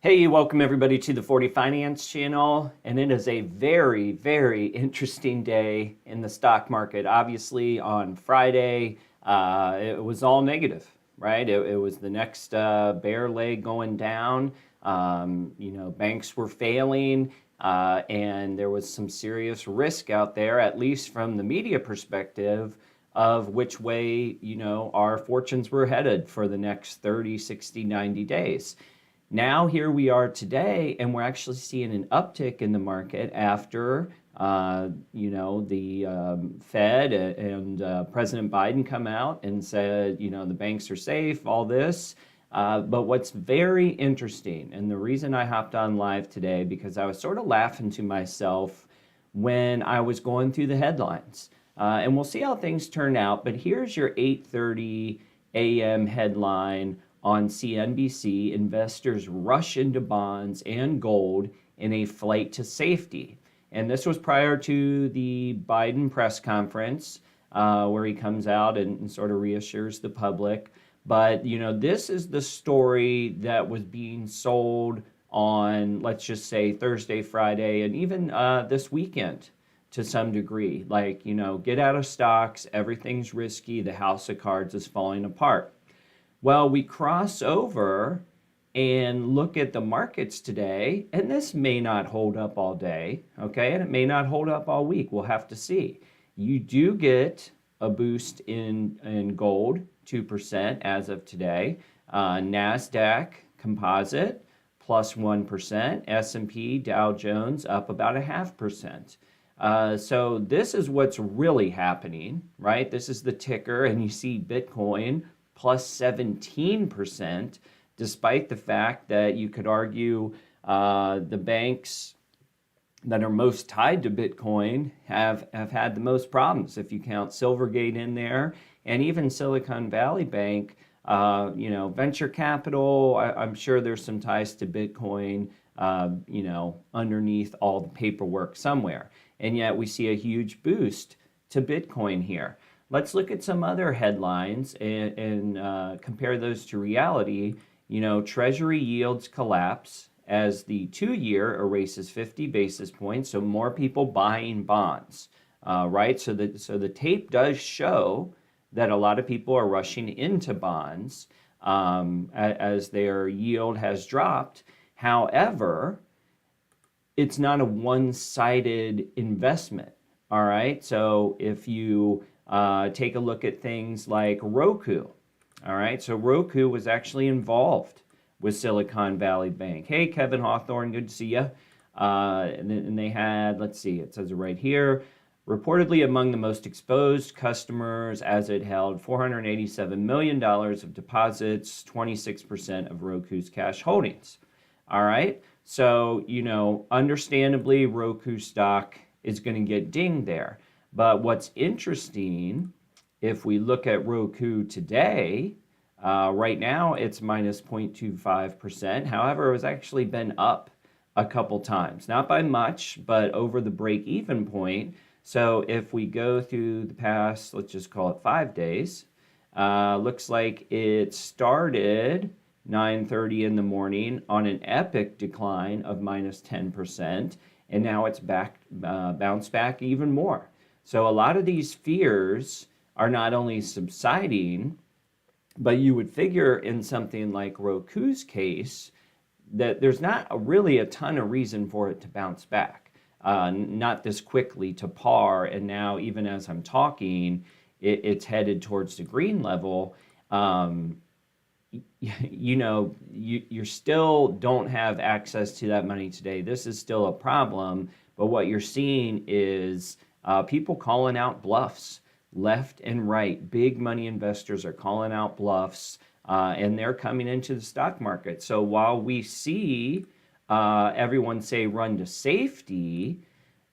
Hey, welcome everybody to the 40 Finance channel. And it is a very, very interesting day in the stock market. Obviously, on Friday, it was all negative, right? It was the next bear leg going down. Banks were failing, and there was some serious risk out there, at least from the media perspective, of which way, our fortunes were headed for the next 30, 60, 90 days. Now here we are today, and we're actually seeing an uptick in the market after the Fed and President Biden come out and said, the banks are safe, all this. But what's very interesting, and the reason I hopped on live today, because I was sort of laughing to myself when I was going through the headlines. And we'll see how things turn out, but here's your 8:30 a.m. headline on CNBC: investors rush into bonds and gold in a flight to safety. And this was prior to the Biden press conference, where he comes out and sort of reassures the public. But, this is the story that was being sold on, let's just say, Thursday, Friday, and even this weekend to some degree. Like, get out of stocks, everything's risky, the house of cards is falling apart. Well, we cross over and look at the markets today, and this may not hold up all day, okay? And it may not hold up all week. We'll have to see. You do get a boost in gold, 2% as of today. NASDAQ composite, plus 1%. S&P, Dow Jones, up about 0.5%. So this is what's really happening, right? This is the ticker, and you see Bitcoin plus 17%, despite the fact that you could argue the banks that are most tied to Bitcoin have had the most problems. If you count Silvergate in there, and even Silicon Valley Bank, venture capital, I'm sure there's some ties to Bitcoin, underneath all the paperwork somewhere. And yet we see a huge boost to Bitcoin here. Let's look at some other headlines and compare those to reality. Treasury yields collapse as the 2-year erases 50 basis points, so more people buying bonds, right? So the tape does show that a lot of people are rushing into bonds as their yield has dropped. However, it's not a one-sided investment, all right? So if you take a look at things like Roku. All right, so Roku was actually involved with Silicon Valley Bank. Hey, Kevin Hawthorne, good to see you. And they had, let's see, it says it right here, reportedly among the most exposed customers as it held $487 million of deposits, 26% of Roku's cash holdings. All right, so, understandably, Roku stock is going to get dinged there. But what's interesting, if we look at Roku today, right now it's minus 0.25%. However, it has actually been up a couple times. Not by much, but over the break-even point. So if we go through the past, let's just call it 5 days, looks like it started 9:30 in the morning on an epic decline of minus 10%, and now it's bounced back even more. So a lot of these fears are not only subsiding, but you would figure in something like Roku's case that there's not really a ton of reason for it to bounce back, not this quickly to par. And now, even as I'm talking, it's headed towards the green level. You still don't have access to that money today. This is still a problem, but what you're seeing is people calling out bluffs left and right. Big money investors are calling out bluffs, and they're coming into the stock market. So while we see everyone say run to safety,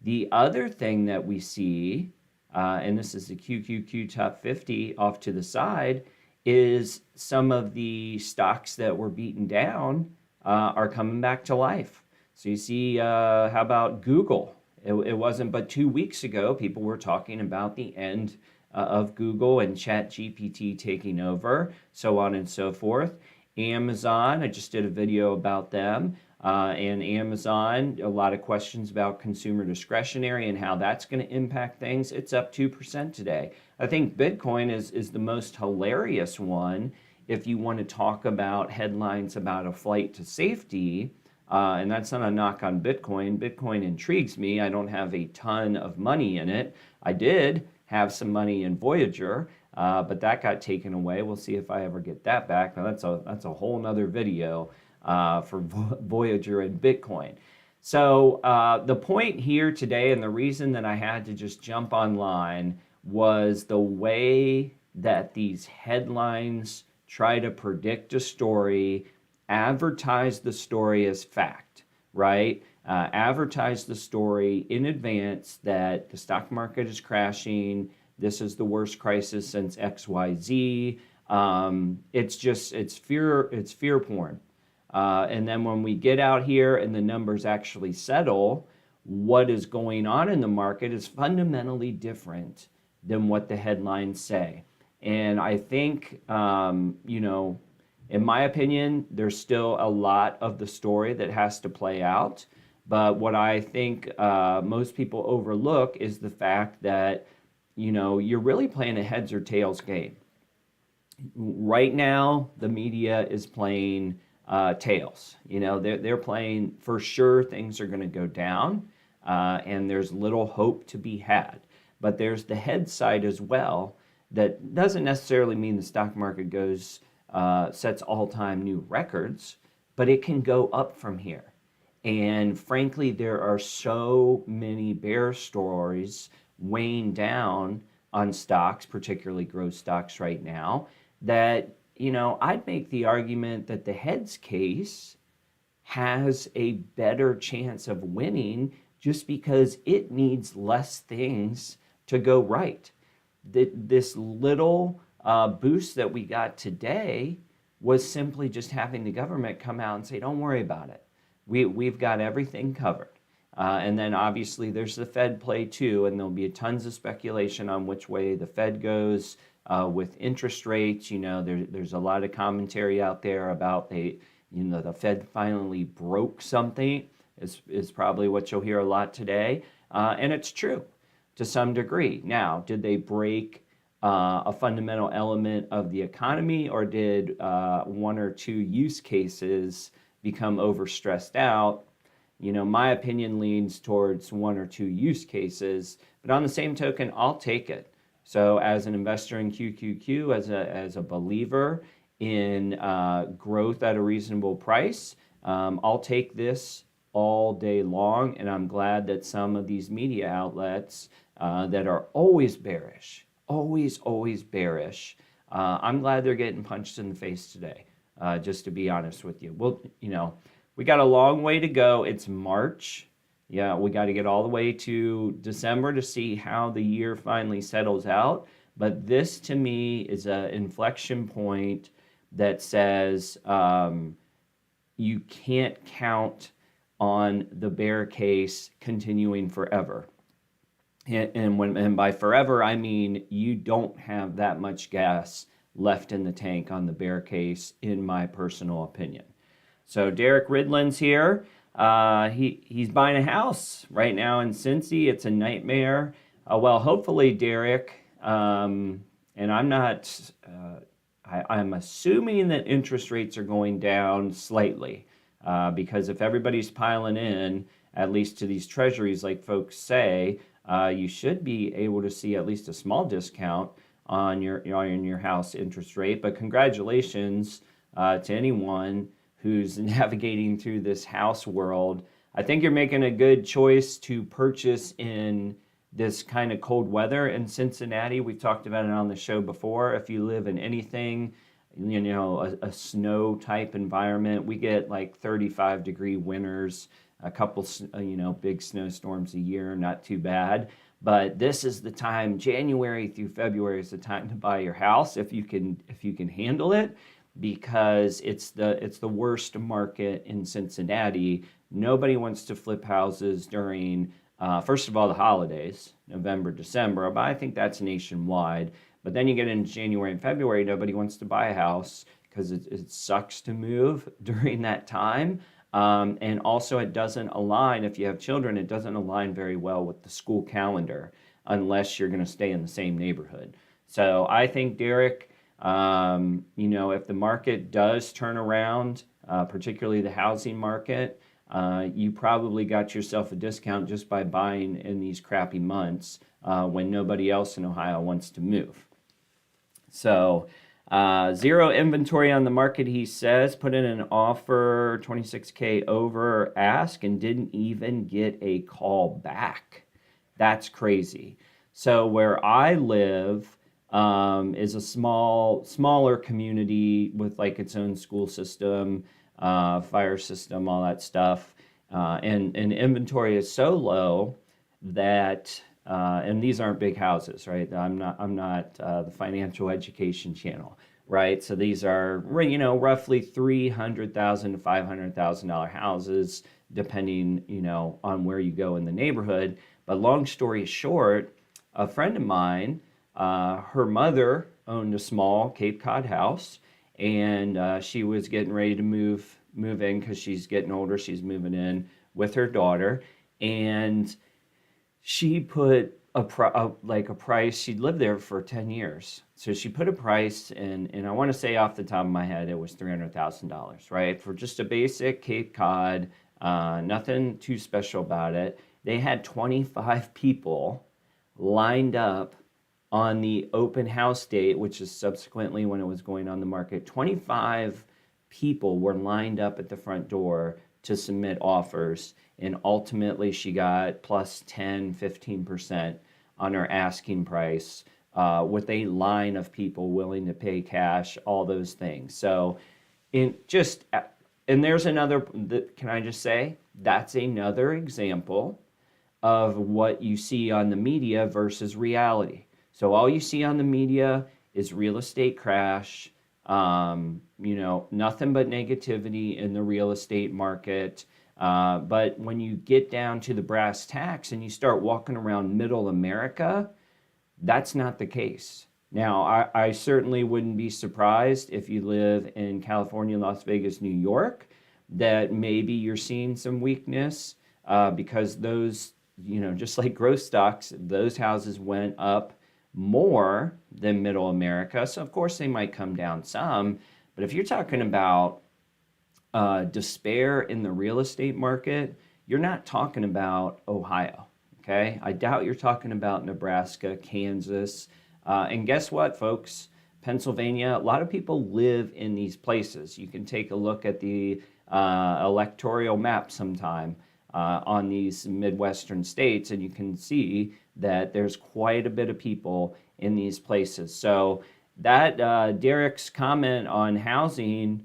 the other thing that we see, and this is the QQQ top 50 off to the side, is some of the stocks that were beaten down are coming back to life. So you see, how about Google? It wasn't but 2 weeks ago people were talking about the end of Google and ChatGPT taking over, so on and so forth. Amazon, I just did a video about them. And Amazon, a lot of questions about consumer discretionary and how that's going to impact things. It's up 2% today. I think Bitcoin is the most hilarious one if you want to talk about headlines about a flight to safety. And that's not a knock on Bitcoin. Bitcoin intrigues me. I don't have a ton of money in it. I did have some money in Voyager, but that got taken away. We'll see if I ever get that back. Now that's a whole nother video for Voyager and Bitcoin. So the point here today, and the reason that I had to just jump online, was the way that these headlines try to predict a story, advertise the story as fact, right? Advertise the story in advance that the stock market is crashing. This is the worst crisis since XYZ. It's fear porn. And then when we get out here and the numbers actually settle, what is going on in the market is fundamentally different than what the headlines say. And I think, in my opinion, there's still a lot of the story that has to play out. But what I think most people overlook is the fact that, you're really playing a heads or tails game. Right now, the media is playing tails. They're playing, for sure things are going to go down, and there's little hope to be had. But there's the head side as well. That doesn't necessarily mean the stock market sets all-time new records, but it can go up from here. And frankly, there are so many bear stories weighing down on stocks, particularly growth stocks right now, that, I'd make the argument that the heads case has a better chance of winning just because it needs less things to go right. This little boost that we got today was simply just having the government come out and say, don't worry about it. We've got everything covered. And then obviously there's the Fed play too, and there'll be tons of speculation on which way the Fed goes with interest rates. There's a lot of commentary out there about the Fed finally broke something is probably what you'll hear a lot today. And it's true to some degree. Now, did they break a fundamental element of the economy, or did one or two use cases become overstressed out? My opinion leans towards one or two use cases, but on the same token, I'll take it. So as an investor in QQQ, as a believer in growth at a reasonable price, I'll take this all day long, and I'm glad that some of these media outlets that are always bearish, always bearish, I'm glad they're getting punched in the face today, just to be honest with you. Well, we got a long way to go. It's March. Yeah, we got to get all the way to December to see how the year finally settles out. But this, to me, is an inflection point that says you can't count on the bear case continuing forever. And by forever, I mean you don't have that much gas left in the tank on the bear case, in my personal opinion. So Derek Ridland's here. He's buying a house right now in Cincy. It's a nightmare. Well, hopefully, Derek, and I'm not, I'm assuming that interest rates are going down slightly, because if everybody's piling in, at least to these treasuries, like folks say, you should be able to see at least a small discount on your house interest rate. But congratulations to anyone who's navigating through this house world. I think you're making a good choice to purchase in this kind of cold weather in Cincinnati. We've talked about it on the show before. If you live in anything, a snow type environment, we get like 35-degree winters, a couple, big snowstorms a year, not too bad. But this is the time, January through February is the time to buy your house if you can handle it, because it's the worst market in Cincinnati. Nobody wants to flip houses during, first of all, the holidays, November, December, but I think that's nationwide. But then you get into January and February, nobody wants to buy a house because it sucks to move during that time. And also it doesn't align, if you have children, it doesn't align very well with the school calendar unless you're going to stay in the same neighborhood. So I think, Derek, if the market does turn around, particularly the housing market, you probably got yourself a discount just by buying in these crappy months when nobody else in Ohio wants to move. So zero inventory on the market, he says, put in an offer 26K over ask and didn't even get a call back. That's crazy. So where I live is a smaller community with like its own school system, fire system, all that stuff. And inventory is so low that, and these aren't big houses, right? I'm not the financial education channel, right? So these are, roughly $300,000 to $500,000 houses, depending, on where you go in the neighborhood. But long story short, a friend of mine, her mother owned a small Cape Cod house, and she was getting ready to move in because she's getting older. She's moving in with her daughter, and she put a price. She'd lived there for 10 years, so she put a price, and I want to say off the top of my head, it was $300,000, right, for just a basic Cape Cod. Nothing too special about it. They had 25 people lined up on the open house date, which is subsequently when it was going on the market. 25 people were lined up at the front door to submit offers, and ultimately she got plus 10, 15% on her asking price, with a line of people willing to pay cash, all those things. So and there's another, can I just say, that's another example of what you see on the media versus reality. So all you see on the media is real estate crash, nothing but negativity in the real estate market. But when you get down to the brass tacks and you start walking around middle America, that's not the case. Now, I certainly wouldn't be surprised if you live in California, Las Vegas, New York, that maybe you're seeing some weakness because those, just like growth stocks, those houses went up more than middle America. So of course they might come down some, but if you're talking about despair in the real estate market, you're not talking about Ohio, okay? I doubt you're talking about Nebraska, Kansas, and guess what, folks? Pennsylvania, a lot of people live in these places. You can take a look at the electoral map sometime on these Midwestern states, and you can see that there's quite a bit of people in these places. So that Derek's comment on housing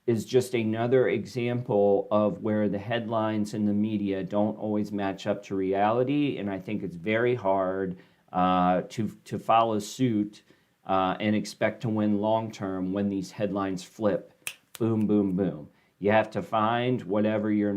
is just another example of where the headlines in the media don't always match up to reality, and I think it's very hard to follow suit and expect to win long term when these headlines flip, boom, boom, boom. You have to find whatever you're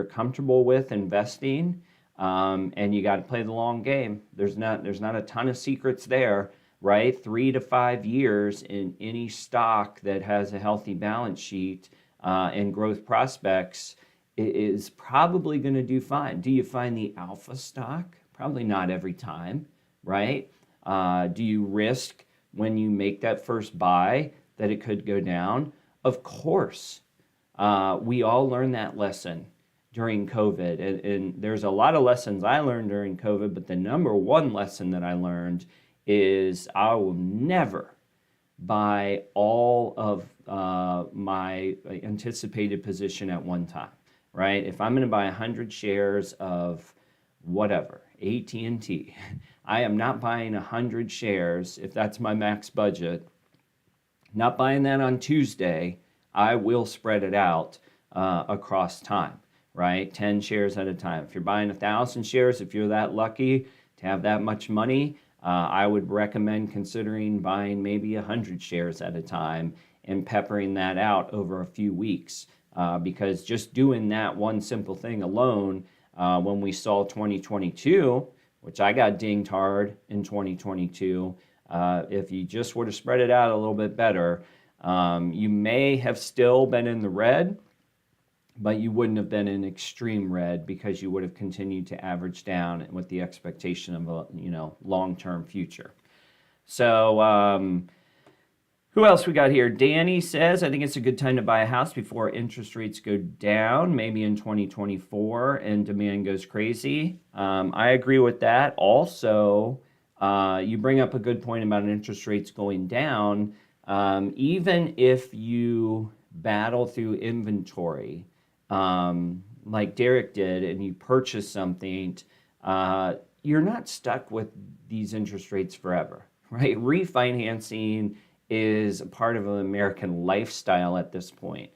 comfortable with investing, and you got to play the long game. There's not a ton of secrets there, right? 3 to 5 years in any stock that has a healthy balance sheet and growth prospects is probably going to do fine. Do you find the alpha stock? Probably not every time, right? Do you risk when you make that first buy that it could go down? Of course. We all learned that lesson during COVID. And there's a lot of lessons I learned during COVID, but the number one lesson that I learned is I will never buy all of my anticipated position at one time, right? If I'm going to buy 100 shares of whatever, AT&T, I am not buying 100 shares if that's my max budget. Not buying that on Tuesday. I will spread it out across time, right? 10 shares at a time. If you're buying 1,000 shares, if you're that lucky to have that much money, I would recommend considering buying maybe 100 shares at a time and peppering that out over a few weeks. Because just doing that one simple thing alone, when we saw 2022, which I got dinged hard in 2022, if you just were to spread it out a little bit better, You may have still been in the red, but you wouldn't have been in extreme red because you would have continued to average down with the expectation of a long-term future. So who else we got here? Danny says, I think it's a good time to buy a house before interest rates go down, maybe in 2024, and demand goes crazy. I agree with that. Also, you bring up a good point about interest rates going down. Even if you battle through inventory, like Derek did, and you purchase something, you're not stuck with these interest rates forever, right? Refinancing is a part of an American lifestyle at this point.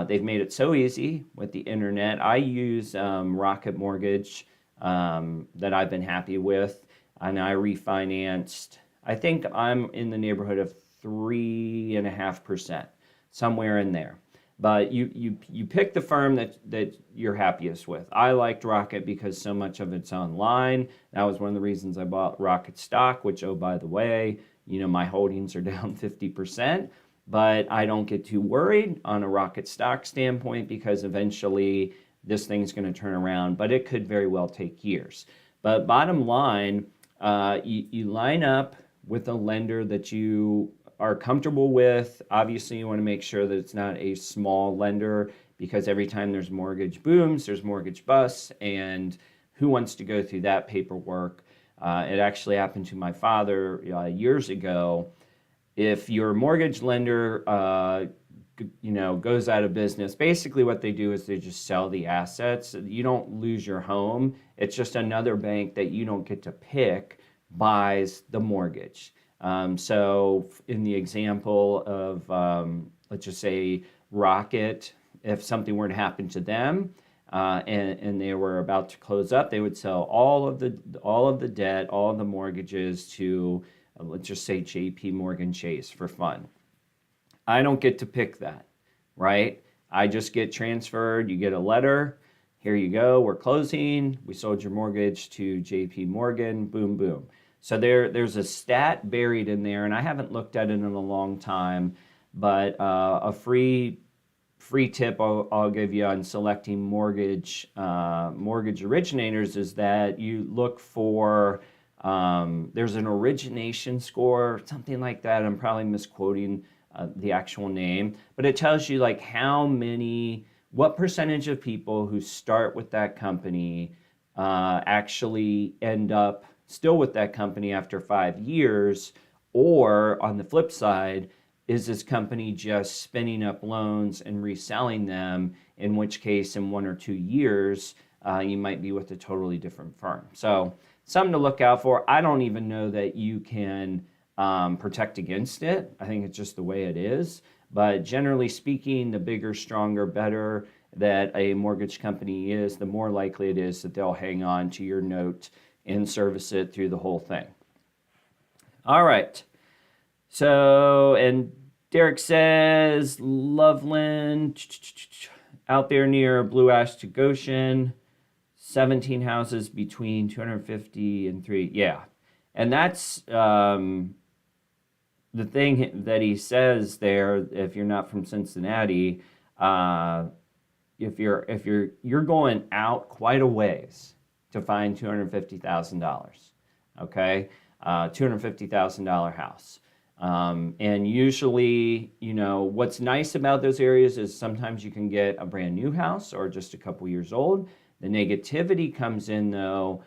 They've made it so easy with the internet. I use Rocket Mortgage that I've been happy with, and I refinanced. I think I'm in the neighborhood of 3.5%, somewhere in there. But you pick the firm that you're happiest with. I liked Rocket because so much of it's online. That was one of the reasons I bought Rocket stock, which, oh, by the way, my holdings are down 50%, but I don't get too worried on a Rocket stock standpoint because eventually this thing's going to turn around, but it could very well take years. But bottom line, you line up with a lender that you are comfortable with. Obviously, you want to make sure that it's not a small lender because every time there's mortgage booms, there's mortgage busts, and who wants to go through that paperwork? It actually happened to my father years ago. If your mortgage lender goes out of business, basically what they do is they just sell the assets. You don't lose your home. It's just another bank that you don't get to pick buys the mortgage. So in the example of, let's just say Rocket, if something were to happen to them and they were about to close up, they would sell all of the debt, all of the mortgages to, let's just say JP Morgan Chase for fun. I don't get to pick that, right? I just get transferred. You get a letter. Here you go. We're closing. We sold your mortgage to JP Morgan. Boom, boom. So there's a stat buried in there, and I haven't looked at it in a long time, but a free tip I'll give you on selecting mortgage originators is that you look for, there's an origination score, something like that. I'm probably misquoting the actual name, but it tells you like what percentage of people who start with that company actually end up still with that company after 5 years, or on the flip side, is this company just spinning up loans and reselling them, in which case in 1 or 2 years, you might be with a totally different firm. So something to look out for. I don't even know that you can protect against it. I think it's just the way it is. But generally speaking, the bigger, stronger, better that a mortgage company is, the more likely it is that they'll hang on to your note and service it through the whole thing. All right. So, and Derek says, Loveland, out there near Blue Ash to Goshen, 17 houses between 250 and 3. Yeah. And that's the thing that he says there, if you're not from Cincinnati, if you're going out quite a ways to find $250,000, okay? $250,000 house. And usually, what's nice about those areas is sometimes you can get a brand new house or just a couple years old. The negativity comes in though,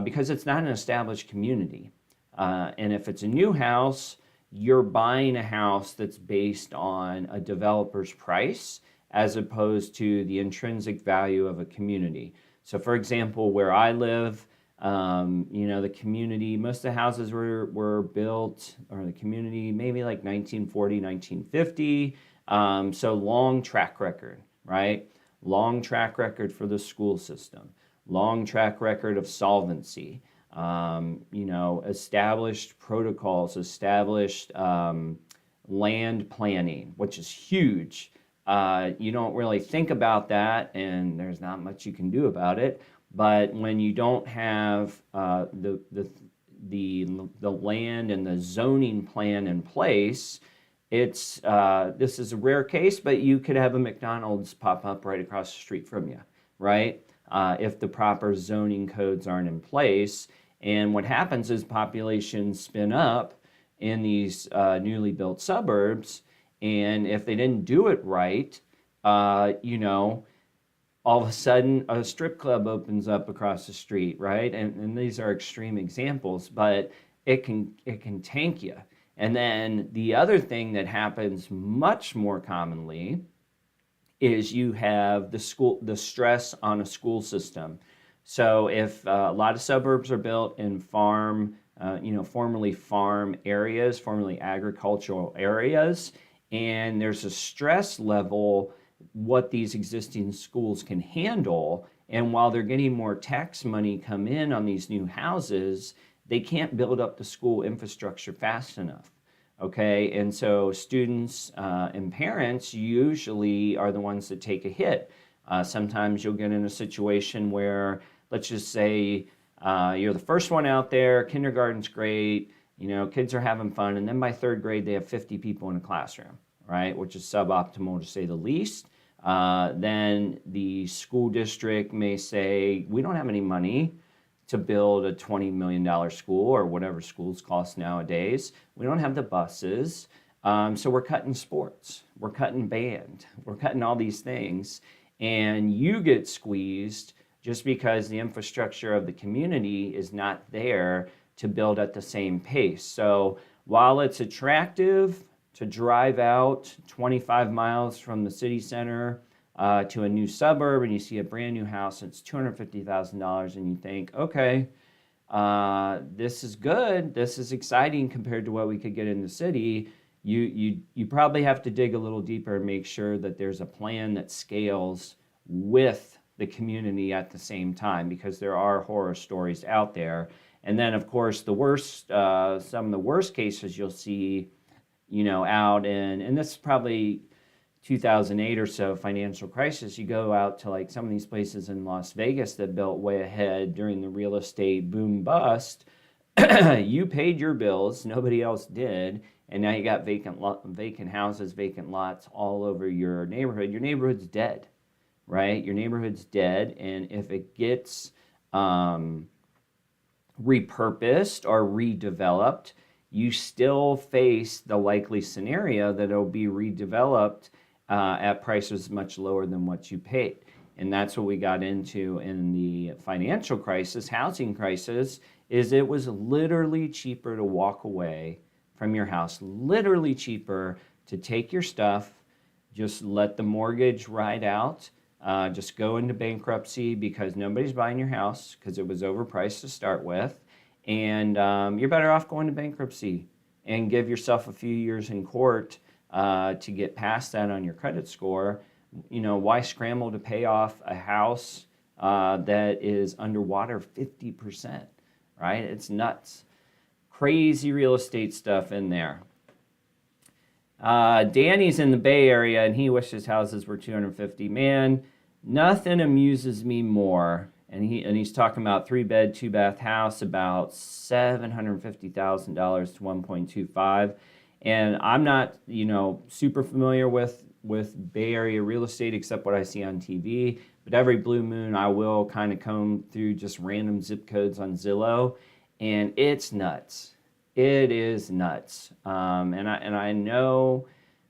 because it's not an established community. And if it's a new house, you're buying a house that's based on a developer's price as opposed to the intrinsic value of a community. So for example, where I live, the community, most of the houses were built, or the community, maybe like 1940, 1950. So long track record, right? Long track record for the school system, long track record of solvency, established protocols, established land planning, which is huge. You don't really think about that, and there's not much you can do about it. But when you don't have the land and the zoning plan in place, This is a rare case, but you could have a McDonald's pop up right across the street from you, right? If the proper zoning codes aren't in place. And what happens is populations spin up in these newly built suburbs, and if they didn't do it right, all of a sudden a strip club opens up across the street, right? And these are extreme examples, but it can tank you. And then the other thing that happens much more commonly is you have the stress on a school system. So if a lot of suburbs are built in formerly farm areas, formerly agricultural areas, and there's a stress level what these existing schools can handle. And while they're getting more tax money come in on these new houses, they can't build up the school infrastructure fast enough. Okay, and so students and parents usually are the ones that take a hit. Sometimes you'll get in a situation where, let's just say, you're the first one out there, kindergarten's great, kids are having fun, and then by third grade they have 50 people in a classroom, right, which is suboptimal to say the least. Then the school district may say, we don't have any money to build a $20 million school or whatever schools cost nowadays. We don't have the buses, so we're cutting sports, we're cutting band, we're cutting all these things, and you get squeezed just because the infrastructure of the community is not there to build at the same pace. So while it's attractive to drive out 25 miles from the city center to a new suburb, and you see a brand new house, it's $250,000, and you think, okay, this is good, this is exciting compared to what we could get in the city. You probably have to dig a little deeper and make sure that there's a plan that scales with the community at the same time, because there are horror stories out there. And then, of course, some of the worst cases you'll see, out in, and this is probably 2008 or so, financial crisis. You go out to like some of these places in Las Vegas that built way ahead during the real estate boom bust. You paid your bills, nobody else did, and now you got vacant houses, vacant lots all over your neighborhood. Your neighborhood's dead, right? Your neighborhood's dead, and if it gets repurposed or redeveloped, you still face the likely scenario that it'll be redeveloped at prices much lower than what you paid. And that's what we got into in the financial crisis, housing crisis, is it was literally cheaper to walk away from your house, literally cheaper to take your stuff, just let the mortgage ride out, just go into bankruptcy because nobody's buying your house because it was overpriced to start with. And you're better off going to bankruptcy and give yourself a few years in court to get past that on your credit score. Why scramble to pay off a house that is underwater 50%, right? It's nuts. Crazy real estate stuff in there. Danny's in the Bay Area, and he wishes houses were $250. Man, nothing amuses me more. And he's talking about 3-bed, 2-bath house, about $750,000 to 1.25. And I'm not, super familiar with Bay Area real estate except what I see on TV. But every blue moon, I will kind of comb through just random zip codes on Zillow, and it's nuts. It is nuts. And I know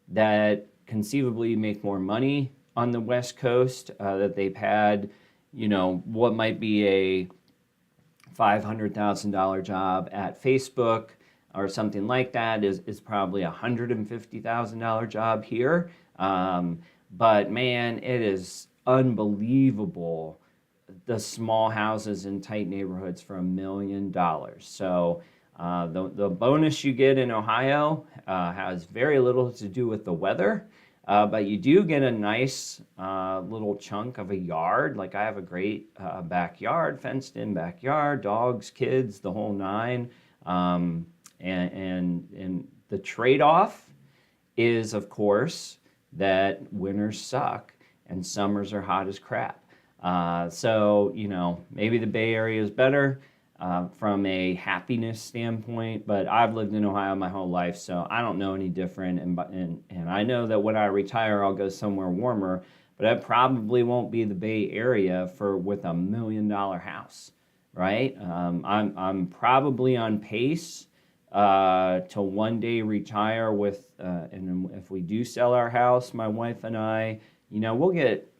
that conceivably you make more money on the West Coast, that they've had, what might be a $500,000 job at Facebook or something like that is probably a $150,000 job here. But man, it is unbelievable, the small houses in tight neighborhoods for $1 million. So the bonus you get in Ohio has very little to do with the weather. But you do get a nice little chunk of a yard. Like I have a great backyard, fenced in backyard, dogs, kids, the whole nine. And the trade-off is, of course, that winters suck and summers are hot as crap. So, maybe the Bay Area is better. from a happiness standpoint, but I've lived in Ohio my whole life, so I don't know any different. And I know that when I retire, I'll go somewhere warmer, but I probably won't be the Bay Area with $1 million house, right? I'm probably on pace to one day retire with, and if we do sell our house, my wife and I, we'll get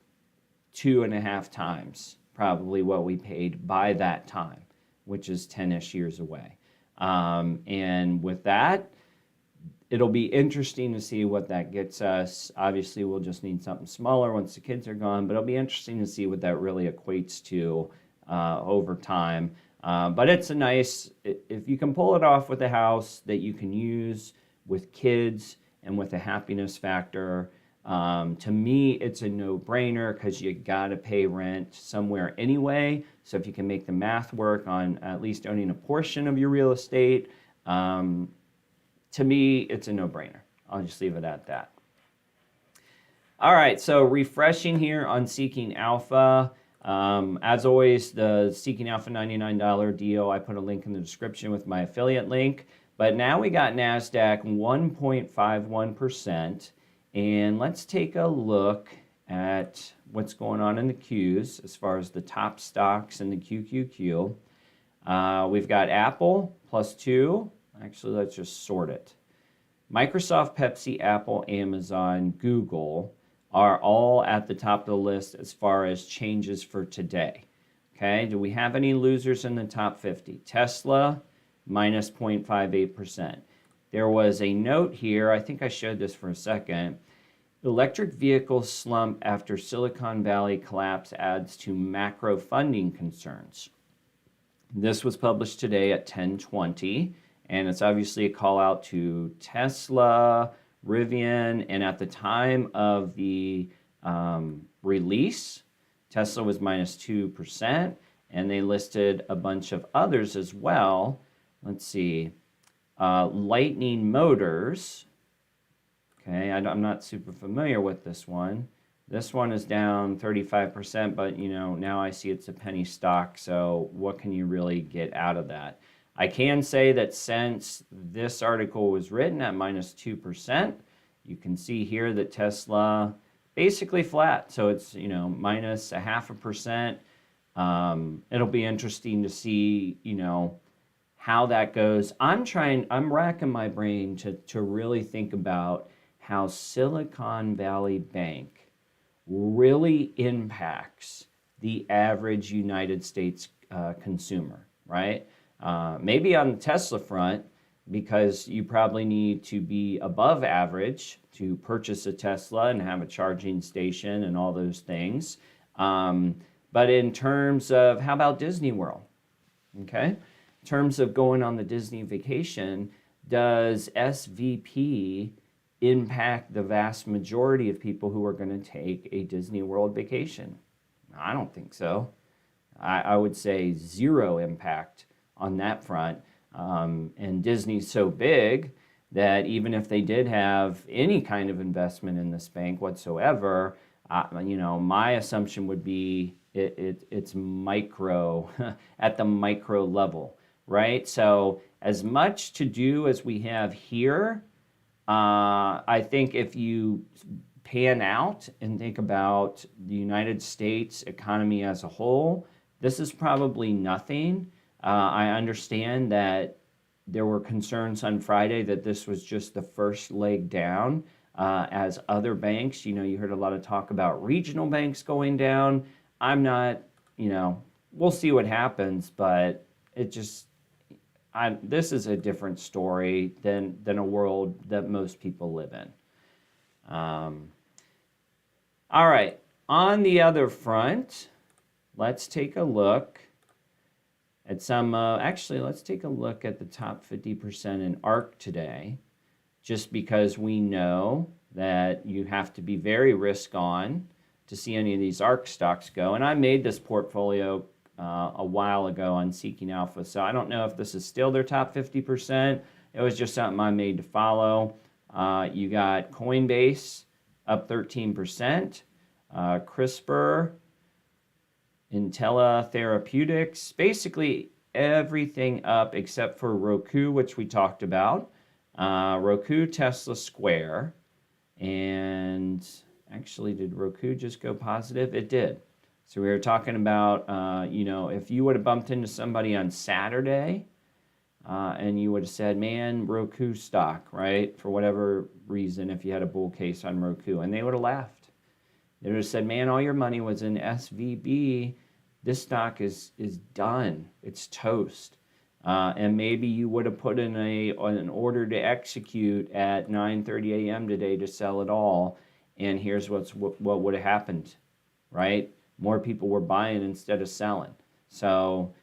2.5 times probably what we paid by that time, which is 10-ish years away. And with that, it'll be interesting to see what that gets us. Obviously, we'll just need something smaller once the kids are gone, but it'll be interesting to see what that really equates to over time. But it's a nice, if you can pull it off with a house that you can use with kids and with a happiness factor, to me, it's a no-brainer because you got to pay rent somewhere anyway. So if you can make the math work on at least owning a portion of your real estate, to me, it's a no-brainer. I'll just leave it at that. All right, so refreshing here on Seeking Alpha. As always, the Seeking Alpha $99 deal, I put a link in the description with my affiliate link. But now we got NASDAQ 1.51%. And let's take a look at what's going on in the Qs as far as the top stocks in the QQQ. We've got Apple +2. Actually, let's just sort it. Microsoft, Pepsi, Apple, Amazon, Google are all at the top of the list as far as changes for today. Okay, do we have any losers in the top 50? Tesla, minus 0.58%. There was a note here, I think I showed this for a second. Electric vehicles slump after Silicon Valley collapse adds to macro funding concerns. This was published today at 10:20, and it's obviously a call out to Tesla, Rivian, and at the time of the release, Tesla was minus 2%, and they listed a bunch of others as well. Let's see. Lightning Motors. Okay, I'm not super familiar with this one. This one is down 35%, but now I see it's a penny stock, so what can you really get out of that? I can say that since this article was written at minus 2%, you can see here that Tesla basically flat, so it's minus 0.5%. It'll be interesting to see how that goes. I'm racking my brain to really think about how Silicon Valley Bank really impacts the average United States consumer, right? Maybe on the Tesla front, because you probably need to be above average to purchase a Tesla and have a charging station and all those things. But in terms of, how about Disney World? Okay? In terms of going on the Disney vacation, does SVP impact the vast majority of people who are going to take a Disney World vacation? I don't think so. I would say zero impact on that front. And Disney's so big that even if they did have any kind of investment in this bank whatsoever, my assumption would be it's micro, at the micro level, right? So as much to do as we have here, I think if you pan out and think about the United States economy as a whole, this is probably nothing. I understand that there were concerns on Friday that this was just the first leg down, as other banks, you heard a lot of talk about regional banks going down. I'm not, we'll see what happens, but this is a different story than a world that most people live in. All right, on the other front, let's take a look at some, actually, let's take a look at the top 50% in ARK today, just because we know that you have to be very risk on to see any of these ARK stocks go. And I made this portfolio a while ago on Seeking Alpha, so I don't know if this is still their top 50%. It was just something I made to follow. You got Coinbase up 13%, CRISPR, Intella Therapeutics. Basically, everything up except for Roku, which we talked about. Roku, Tesla, Square. And actually, did Roku just go positive? It did. So we were talking about, you know, if you would have bumped into somebody on Saturday and you would have said, man, Roku stock, right? For whatever reason, if you had a bull case on Roku, and they would have laughed. They would have said, man, all your money was in SVB. This stock is done. It's toast. And maybe you would have put in an order to execute at 9:30 a.m. today to sell it all. And here's what would have happened, right? More people were buying instead of selling. So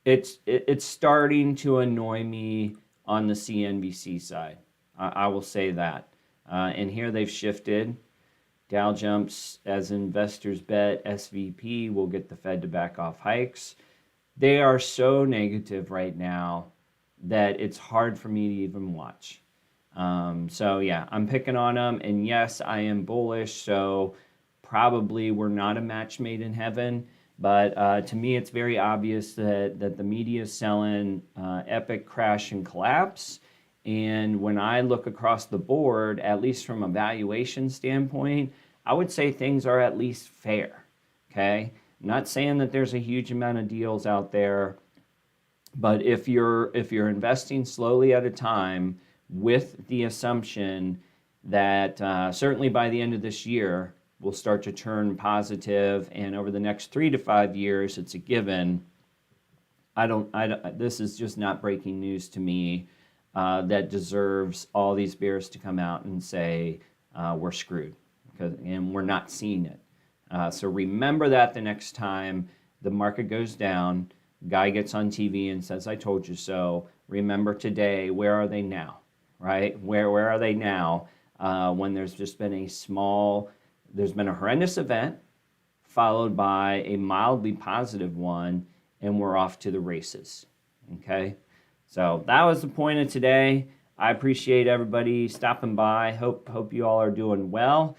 it's starting to annoy me on the CNBC side. I will say that. And here they've shifted. Dow jumps as investors bet SVP will get the Fed to back off hikes. They are so negative right now that it's hard for me to even watch. So yeah, I'm picking on them. And yes, I am bullish. So probably we're not a match made in heaven. But to me, it's very obvious that the media is selling epic crash and collapse. And when I look across the board, at least from a valuation standpoint, I would say things are at least fair, okay? I'm not saying that there's a huge amount of deals out there, but if you're investing slowly at a time with the assumption that certainly by the end of this year, we'll start to turn positive, and over the next 3 to 5 years, it's a given. This is just not breaking news to me. That deserves all these bears to come out and say we're screwed, and we're not seeing it. So remember that the next time the market goes down, guy gets on TV and says, I told you so. Remember today, where are they now, right? Where are they now when there's just been there's been a horrendous event followed by a mildly positive one, and we're off to the races, okay? So that was the point of today. I appreciate everybody stopping by. Hope you all are doing well.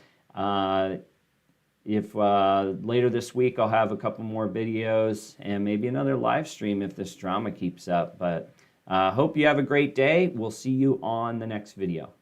If later this week I'll have a couple more videos and maybe another live stream if this drama keeps up. But hope you have a great day. We'll see you on the next video.